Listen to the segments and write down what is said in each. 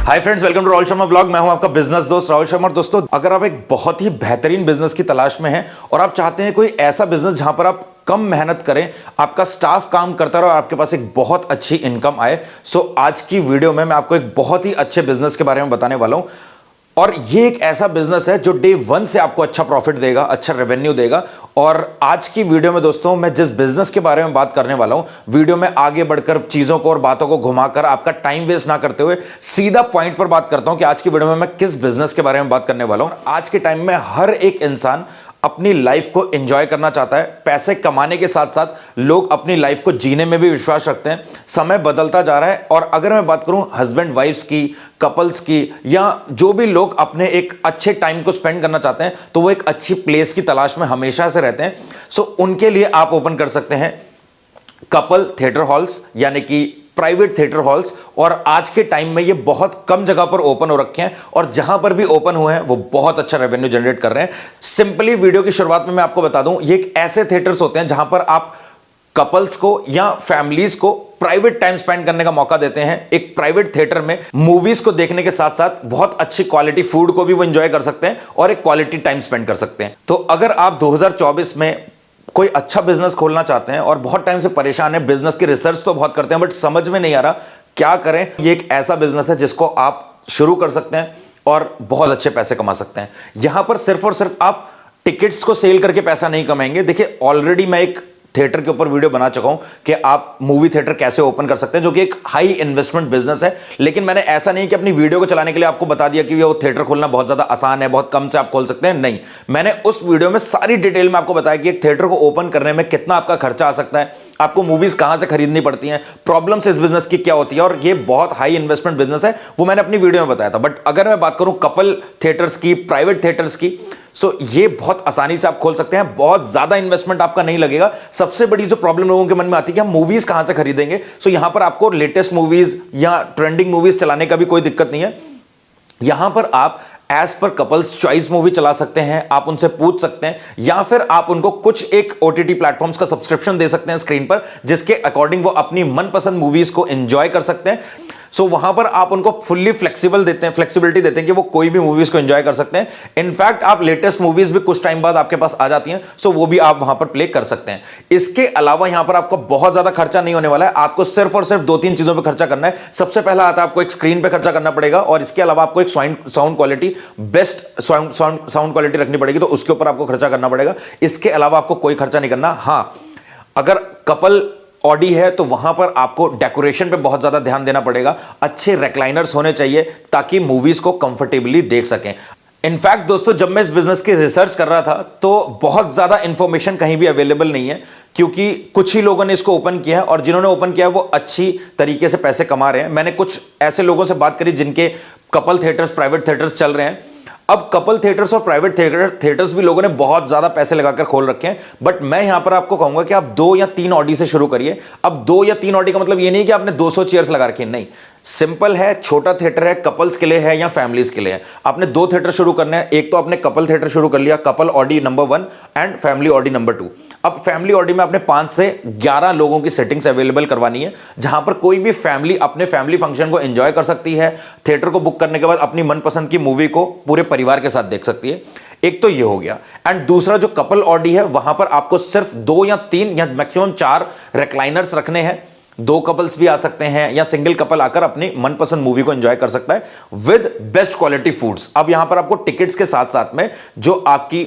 Hi friends, welcome to Rahul Sharma vlog. मैं हूं आपका बिजनेस दोस्त राहुल शर्मा। दोस्तों, अगर आप एक बहुत ही बेहतरीन बिजनेस की तलाश में हैं और आप चाहते हैं कोई ऐसा बिजनेस जहां पर आप कम मेहनत करें, आपका स्टाफ काम करता रहे और आपके पास एक बहुत अच्छी इनकम आए, सो आज की वीडियो में मैं आपको एक बहुत ही अच्छे बिजनेस के बारे में बताने वाला हूं। और ये एक ऐसा बिजनेस है जो डे वन से आपको अच्छा प्रॉफिट देगा, अच्छा रेवेन्यू देगा। और आज की वीडियो में दोस्तों, मैं जिस बिजनेस के बारे में बात करने वाला हूं, वीडियो में आगे बढ़कर चीजों को और बातों को घुमाकर आपका टाइम वेस्ट ना करते हुए सीधा पॉइंट पर बात करता हूं कि आज की वीडियो में मैं किस बिजनेस के बारे में बात करने वाला हूं। आज के टाइम में हर एक इंसान अपनी लाइफ को एंजॉय करना चाहता है। पैसे कमाने के साथ साथ लोग अपनी लाइफ को जीने में भी विश्वास रखते हैं। समय बदलता जा रहा है और अगर मैं बात करूं हस्बैंड वाइफ्स की, कपल्स की, या जो भी लोग अपने एक अच्छे टाइम को स्पेंड करना चाहते हैं, तो वो एक अच्छी प्लेस की तलाश में हमेशा से रहते हैं। सो उनके लिए आप ओपन कर सकते हैं कपल थिएटर हॉल्स, यानी कि प्राइवेट थिएटर हॉल्स। और आज के टाइम में ये बहुत कम जगह पर ओपन हो रखे हैं और जहां पर भी ओपन हुए हैं वो बहुत अच्छा रेवेन्यू जनरेट कर रहे हैं। सिंपली वीडियो की शुरुआत में मैं आपको बता दूं, ये एक ऐसे थिएटर्स होते हैं जहां पर आप कपल्स को या फैमिलीज को प्राइवेट टाइम स्पेंड करने का मौका देते हैं। एक प्राइवेट थिएटर में मूवीज को देखने के साथ साथ बहुत अच्छी क्वालिटी फूड को भी वो एंजॉय कर सकते हैं और एक क्वालिटी टाइम स्पेंड कर सकते हैं। तो अगर आप 2024 में कोई अच्छा बिजनेस खोलना चाहते हैं और बहुत टाइम से परेशान है, बिजनेस की रिसर्च तो बहुत करते हैं बट समझ में नहीं आ रहा क्या करें, ये एक ऐसा बिजनेस है जिसको आप शुरू कर सकते हैं और बहुत अच्छे पैसे कमा सकते हैं। यहां पर सिर्फ और सिर्फ आप टिकट्स को सेल करके पैसा नहीं कमाएंगे। देखिए, ऑलरेडी मैं एक थिएटर के ऊपर वीडियो बना चुका हूं कि आप मूवी थिएटर कैसे ओपन कर सकते हैं, जो कि एक हाई इन्वेस्टमेंट बिजनेस है। लेकिन मैंने ऐसा नहीं कि अपनी वीडियो को चलाने के लिए आपको बता दिया कि वो थिएटर खोलना बहुत ज्यादा आसान है, बहुत कम से आप खोल सकते हैं। नहीं, मैंने उस वीडियो में सारी डिटेल में आपको बताया कि एक थिएटर को ओपन करने में कितना आपका खर्चा आ सकता है, आपको मूवीज कहां से खरीदनी पड़ती हैं, प्रॉब्लम्स इस बिजनेस की क्या होती है, और ये बहुत हाई इन्वेस्टमेंट बिजनेस है। वो मैंने अपनी वीडियो में बताया था। बट अगर मैं बात करूं कपल थिएटर्स की, प्राइवेट थिएटर्स की, सो ये बहुत आसानी से आप खोल सकते हैं। बहुत ज्यादा इन्वेस्टमेंट आपका नहीं लगेगा। सबसे बड़ी जो प्रॉब्लम लोगों के मन में आती है कि हम मूवीज कहां से खरीदेंगे, सो यहां पर आपको लेटेस्ट मूवीज या ट्रेंडिंग मूवीज चलाने का भी कोई दिक्कत नहीं है। यहां पर आप as per couples choice movie चला सकते हैं, आप उनसे पूछ सकते हैं, या फिर आप उनको कुछ एक ओटीटी प्लेटफॉर्म्स का सब्सक्रिप्शन दे सकते हैं स्क्रीन पर, जिसके अकॉर्डिंग वो अपनी मनपसंद मूवीज को एंजॉय कर सकते हैं। सो वहां पर आप उनको फुल्ली फ्लेक्सिबिलिटी देते हैं कि वो कोई भी मूवीज को एंजॉय कर सकते हैं। इनफैक्ट आप लेटेस्ट मूवीज भी कुछ टाइम बाद आपके पास आ जाती हैं, सो वो भी आप वहां पर प्ले कर सकते हैं। इसके अलावा यहां पर आपको बहुत ज्यादा खर्चा नहीं होने वाला है। आपको सिर्फ और सिर्फ 2-3 चीजों पर खर्चा करना है। सबसे पहला आता है आपको एक स्क्रीन पर खर्चा करना पड़ेगा, और इसके अलावा आपको एक sound quality, best sound quality रखनी पड़ेगी, तो उसके ऊपर आपको खर्चा करना पड़ेगा। इसके अलावा आपको कोई खर्चा नहीं करना। हां, अगर कपल ऑडी है तो वहां पर आपको डेकोरेशन पे बहुत ज्यादा ध्यान देना पड़ेगा। अच्छे रिक्लाइनर्स होने चाहिए ताकि मूवीज को कंफर्टेबली देख सकें। इनफैक्ट दोस्तों, जब मैं इस बिजनेस की रिसर्च कर रहा था तो बहुत ज्यादा इंफॉर्मेशन कहीं भी अवेलेबल नहीं है, क्योंकि कुछ ही लोगों ने इसको ओपन किया है और जिन्होंने ओपन किया है वो अच्छी तरीके से पैसे कमा रहे हैं। मैंने कुछ ऐसे लोगों से बात करी जिनके कपल थिएटर्स, प्राइवेट थिएटर्स चल रहे हैं। अब कपल थिएटर्स और प्राइवेट थिएटर्स भी लोगों ने बहुत ज्यादा पैसे लगाकर खोल रखे हैं। बट मैं यहां पर आपको कहूंगा कि आप 2 या 3 ऑडी से शुरू करिए। अब 2 या 3 ऑडी का मतलब ये नहीं कि आपने 200 चेयर्स लगा रखी है, नहीं। सिंपल है, छोटा थिएटर है, कपल्स के लिए है या फैमिलीज के लिए है। आपने 2 थिएटर शुरू करने हैं। एक तो आपने कपल थिएटर शुरू कर लिया, couple Audi number 1 and family Audi number 2। अब फैमिली ऑडी में आपने 5 से 11 लोगों की सेटिंग्स अवेलेबल करवानी है, जहां पर कोई भी फैमिली अपने फैमिली फंक्शन को एंजॉय कर सकती है। थिएटर को बुक करने के बाद अपनी मनपसंद की मूवी को पूरे परिवार के साथ देख सकती है। एक तो ये हो गया। एंड दूसरा जो कपल ऑडी है, वहां पर आपको सिर्फ 2 या 3 या मैक्सिमम 4 रिक्लाइनर्स रखने हैं। 2 कपल्स भी आ सकते हैं या सिंगल कपल आकर अपनी मनपसंद मूवी को एंजॉय कर सकता है विद बेस्ट क्वालिटी फूड्स। अब यहां पर आपको टिकट्स के साथ साथ में जो आपकी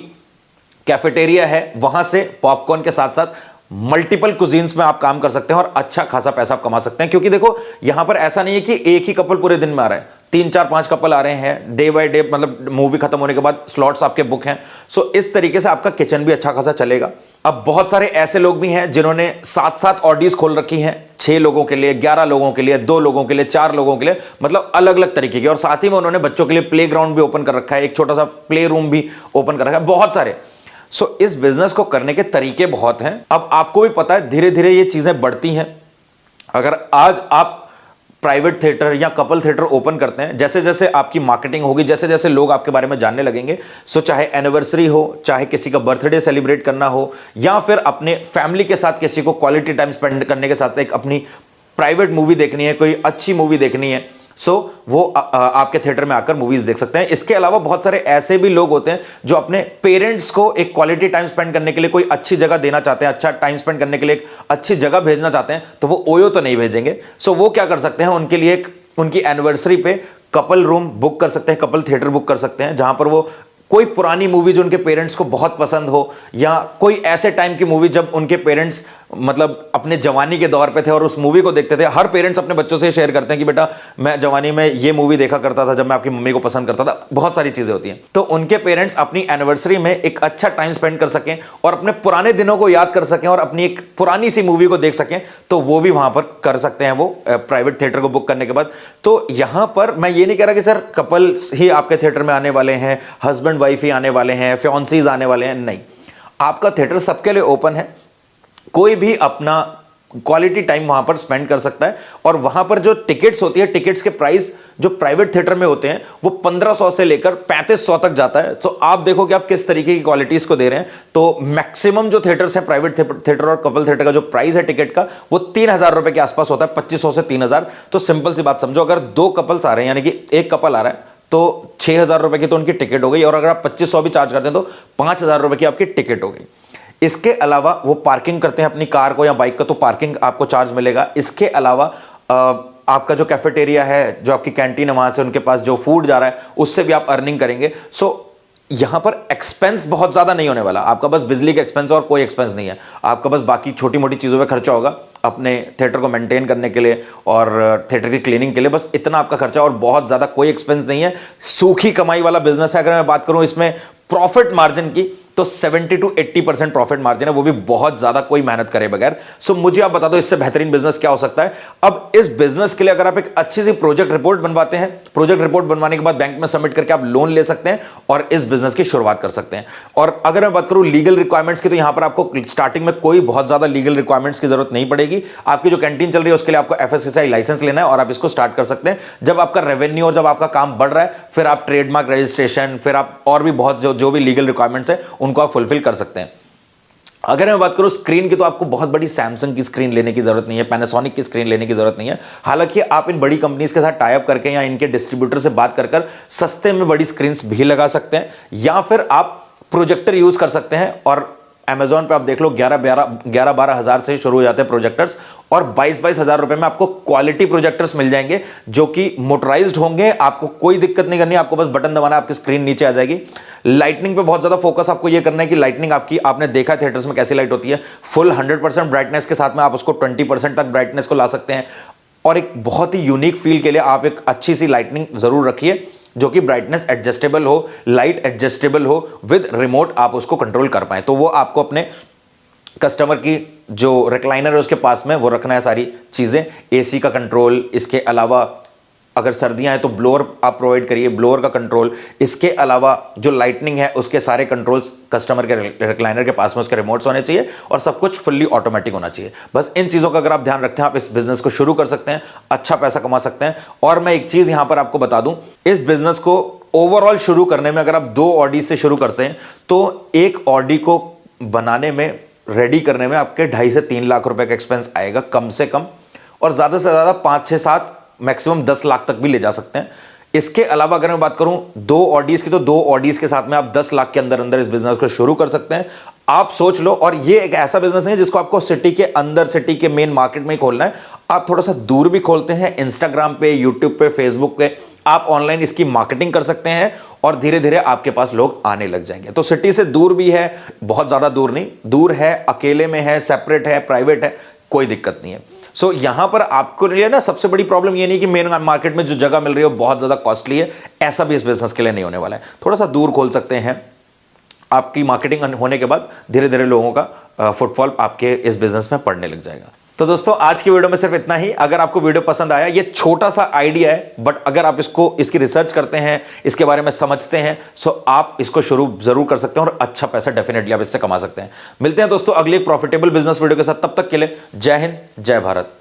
कैफेटेरिया है, वहां से पॉपकॉर्न के साथ साथ मल्टीपल कुजीन्स में आप काम कर सकते हैं और अच्छा खासा पैसा आप कमा सकते हैं। क्योंकि देखो, यहां पर ऐसा नहीं है कि एक ही कपल पूरे दिन में आ रहा है, 3-4-5 कपल आ रहे हैं डे बाय डे, मतलब मूवी खत्म होने के बाद स्लॉट्स आपके बुक हैं। सो इस तरीके से आपका किचन भी अच्छा खासा चलेगा। अब बहुत सारे ऐसे लोग भी हैं जिन्होंने 7-7 ऑडीज खोल रखी हैं, 6 लोगों के लिए, 11 लोगों के लिए, 2 लोगों के लिए, 4 लोगों के लिए, मतलब अलग अलग तरीके के। और साथ ही में उन्होंने बच्चों के लिए प्ले ग्राउंड भी ओपन कर रखा है, एक छोटा सा प्ले रूम भी ओपन कर रखा है, बहुत सारे। सो इस बिजनेस को करने के तरीके बहुत हैं। अब आपको भी पता है धीरे धीरे ये चीजें बढ़ती हैं। अगर आज आप प्राइवेट थिएटर या कपल थिएटर ओपन करते हैं, जैसे जैसे आपकी मार्केटिंग होगी, जैसे जैसे लोग आपके बारे में जानने लगेंगे, सो चाहे एनिवर्सरी हो, चाहे किसी का बर्थडे सेलिब्रेट करना हो, या फिर अपने फैमिली के साथ किसी को क्वालिटी टाइम स्पेंड करने के साथ एक अपनी प्राइवेट मूवी देखनी है, कोई अच्छी मूवी देखनी है, सो वो आपके थिएटर में आकर मूवीज देख सकते हैं। इसके अलावा बहुत सारे ऐसे भी लोग होते हैं जो अपने पेरेंट्स को एक क्वालिटी टाइम स्पेंड करने के लिए कोई अच्छी जगह देना चाहते हैं, अच्छा टाइम स्पेंड करने के लिए एक अच्छी जगह भेजना चाहते हैं, तो वो ओयो तो नहीं भेजेंगे। सो वो क्या कर सकते हैं, उनके लिए एक उनकी एनिवर्सरी पे कपल रूम बुक कर सकते हैं, कपल थिएटर बुक कर सकते हैं, जहां पर वो कोई पुरानी मूवी जो उनके पेरेंट्स को बहुत पसंद हो, या कोई ऐसे टाइम की मूवी जब उनके पेरेंट्स मतलब अपने जवानी के दौर पे थे और उस मूवी को देखते थे। हर पेरेंट्स अपने बच्चों से शेयर करते हैं कि बेटा मैं जवानी में ये मूवी देखा करता था जब मैं आपकी मम्मी को पसंद करता था। बहुत सारी चीजें होती हैं, तो उनके पेरेंट्स अपनी एनिवर्सरी में एक अच्छा टाइम स्पेंड कर सकें और अपने पुराने दिनों को याद कर सकें और अपनी एक पुरानी सी मूवी को देख सकें, तो वो भी वहां पर कर सकते हैं, वो प्राइवेट थिएटर को बुक करने के बाद। तो यहां पर मैं ये नहीं कह रहा कि सर कपल्स ही आपके थिएटर में आने वाले हैं, हस्बैंड वाइफ ही आने वाले हैं, फियांसीज आने वाले हैं, नहीं। आपका थिएटर सबके लिए ओपन है, कोई भी अपना क्वालिटी टाइम वहां पर स्पेंड कर सकता है। और वहां पर जो टिकट्स होती है, टिकट्स के प्राइस जो प्राइवेट थिएटर में होते हैं वो 1500 से लेकर 3500 तक जाता है। तो आप देखो कि आप किस तरीके की क्वालिटीज को दे रहे हैं। तो मैक्सिमम जो थिएटर्स हैं प्राइवेट थिएटर और कपल थिएटर का जो प्राइस है टिकट का वो 3000 रुपए के आसपास होता है, 2500 से 3000। तो सिंपल सी बात समझो, अगर 2 कपल्स आ रहे हैं, यानी कि एक कपल आ रहा है, तो 6000 रुपए की तो उनकी टिकट हो गई, और अगर आप 2500 भी चार्ज करते हैं तो 5000 रुपए की आपकी टिकट हो गई। इसके अलावा वो पार्किंग करते हैं अपनी कार को या बाइक का, तो पार्किंग आपको चार्ज मिलेगा। इसके अलावा आपका जो कैफेटेरिया है, जो आपकी कैंटीन है, वहां से उनके पास जो फूड जा रहा है उससे भी आप अर्निंग करेंगे। सो यहां पर एक्सपेंस बहुत ज्यादा नहीं होने वाला, आपका बस बिजली का एक्सपेंस और कोई एक्सपेंस नहीं है। आपका बस बाकी छोटी मोटी चीजों पे खर्चा होगा, अपने थिएटर को मेंटेन करने के लिए और थिएटर की क्लीनिंग के लिए, बस इतना आपका खर्चा, और बहुत ज्यादा कोई एक्सपेंस नहीं है। सूखी कमाई वाला बिजनेस है। अगर मैं बात करूं इसमें प्रॉफिट मार्जिन की, तो 70 to 80% प्रॉफिट मार्जिन है, वो भी बहुत ज्यादा कोई मेहनत करे बगैर। सो मुझे आप बता दो इससे बेहतरीन बिजनेस क्या हो सकता है। अब इस बिजनेस के लिए अगर आप एक अच्छी सी प्रोजेक्ट रिपोर्ट बनवाते हैं, प्रोजेक्ट रिपोर्ट बनवाने के बाद बैंक में सबमिट करके आप लोन ले सकते हैं और इस बिजनेस की शुरुआत कर सकते हैं। और अगर मैं बात करूं लीगल रिक्वायरमेंट्स की, तो यहां पर आपको स्टार्टिंग में कोई बहुत ज्यादा लीगल रिक्वायरमेंट्स की जरूरत नहीं पड़ेगी। आपकी जो कैंटीन चल रही है उसके लिए आपको FSSAI लाइसेंस लेना है और आप इसको स्टार्ट कर सकते हैं। जब आपका रेवेन्यू और जब आपका काम बढ़ रहा है, फिर आप ट्रेडमार्क रजिस्ट्रेशन, फिर आप और भी बहुत जो भी लीगल रिक्वायरमेंट्स है उनको आप फुलफिल कर सकते हैं। अगर मैं बात करूं स्क्रीन की, तो आपको बहुत बड़ी सैमसंग की स्क्रीन लेने की जरूरत नहीं है, पैनासोनिक की स्क्रीन लेने की जरूरत नहीं है। हालांकि आप इन बड़ी कंपनीज के साथ टाई अप करके या इनके डिस्ट्रीब्यूटर से बात कर सस्ते में बड़ी स्क्रीन भी लगा सकते हैं, या फिर आप प्रोजेक्टर यूज कर सकते हैं। और Amazon पे आप देख लो 11-12 हज़ार से शुरू हो जाते हैं प्रोजेक्टर्स, और 22-22 हज़ार रुपए में आपको क्वालिटी प्रोजेक्टर्स मिल जाएंगे जो कि मोटराइज्ड होंगे। आपको कोई दिक्कत नहीं करनी है, आपको बस बटन दबाना है, आपकी स्क्रीन नीचे आ जाएगी। लाइटनिंग पे बहुत ज्यादा फोकस आपको ये करना है कि लाइटनिंग आपकी, आपने देखा थिएटर्स में कैसी लाइट होती है, फुल 100% ब्राइटनेस के साथ में आप उसको 20% तक ब्राइटनेस को ला सकते हैं। और एक बहुत ही यूनिक फील के लिए आप एक अच्छी सी लाइटनिंग जरूर रखिए जो कि ब्राइटनेस एडजस्टेबल हो, लाइट एडजस्टेबल हो, विद रिमोट आप उसको कंट्रोल कर पाए। तो वो आपको अपने कस्टमर की जो रिक्लाइनर है उसके पास में वो रखना है सारी चीजें, एसी का कंट्रोल, इसके अलावा अगर सर्दियां हैं तो ब्लोअर आप प्रोवाइड करिए, ब्लोअर का कंट्रोल। इसके अलावा जो लाइटनिंग है उसके सारे कंट्रोल्स कस्टमर के रिक्लाइनर के पास में उसके रिमोट्स होने चाहिए, और सब कुछ फुल्ली ऑटोमेटिक होना चाहिए। बस इन चीज़ों का अगर आप ध्यान रखते हैं, आप इस बिजनेस को शुरू कर सकते हैं, अच्छा पैसा कमा सकते हैं। और मैं एक चीज़ यहां पर आपको बता दूं, इस बिजनेस को ओवरऑल शुरू करने में अगर आप 2 ऑडी से शुरू करते हैं तो एक ऑडी को बनाने में, रेडी करने में आपके 2.5 से 3 लाख रुपए का एक्सपेंस आएगा कम से कम, और ज़्यादा से ज़्यादा 5, 6, 7 मैक्सिमम 10 लाख तक भी ले जा सकते हैं। इसके अलावा अगर मैं बात करूं 2 ऑडीज की, तो 2 ऑडीज के साथ में आप 10 लाख के अंदर अंदर इस बिजनेस को शुरू कर सकते हैं। आप सोच लो, और ये एक ऐसा बिजनेस है जिसको आपको सिटी के अंदर, सिटी के मेन मार्केट में ही खोलना है। आप थोड़ा सा दूर भी खोलते हैं, इंस्टाग्राम पे, यूट्यूब पे, फेसबुक पे आप ऑनलाइन इसकी मार्केटिंग कर सकते हैं और धीरे धीरे आपके पास लोग आने लग जाएंगे। तो सिटी से दूर भी है, बहुत ज्यादा दूर नहीं, दूर है, अकेले में है, सेपरेट है, प्राइवेट है, कोई दिक्कत नहीं है। सो यहां पर आपको लिए ना सबसे बड़ी प्रॉब्लम ये नहीं कि मेन मार्केट में जो जगह मिल रही है वो बहुत ज्यादा कॉस्टली है, ऐसा भी इस बिजनेस के लिए नहीं होने वाला है। थोड़ा सा दूर खोल सकते हैं, आपकी मार्केटिंग होने के बाद धीरे धीरे लोगों का फुटफॉल आपके इस बिजनेस में पड़ने लग जाएगा। तो दोस्तों आज की वीडियो में सिर्फ इतना ही। अगर आपको वीडियो पसंद आया, ये छोटा सा आइडिया है, बट अगर आप इसकी रिसर्च करते हैं, इसके बारे में समझते हैं, सो आप इसको शुरू जरूर कर सकते हैं और अच्छा पैसा डेफिनेटली आप इससे कमा सकते हैं। मिलते हैं दोस्तों अगली एक प्रॉफिटेबल बिजनेस वीडियो के साथ, तब तक के लिए जय हिंद, जय भारत।